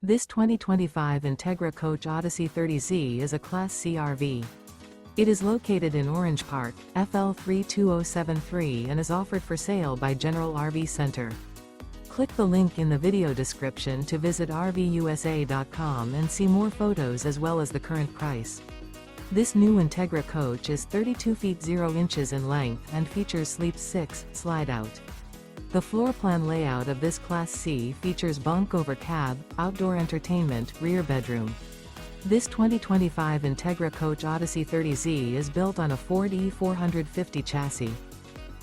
This 2025 Entegra Coach Odyssey 30Z is a Class C RV. It is located in Orange Park, FL 32073 and is offered for sale by General RV Center. Click the link in the video description to visit RVUSA.com and see more photos as well as the current price. This new Entegra Coach is 32 feet 0 inches in length and features Sleep 6 Slideout. The floor plan layout of this Class C features bunk over cab, outdoor entertainment, rear bedroom. This 2025 Entegra Coach Odyssey 30Z is built on a Ford E450 chassis.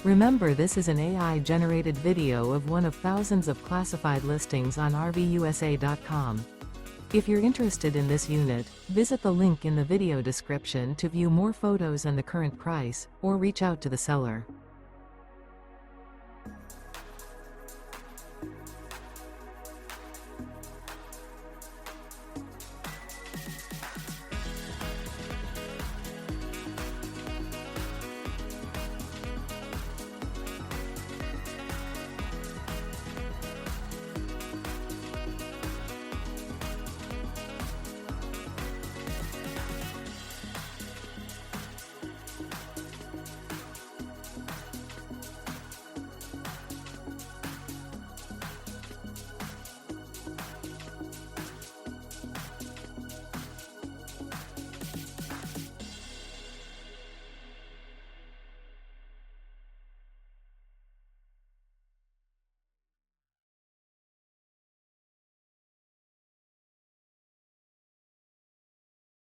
Remember, this is an AI-generated video of one of thousands of classified listings on RVUSA.com. If you're interested in this unit, visit the link in the video description to view more photos and the current price, or reach out to the seller.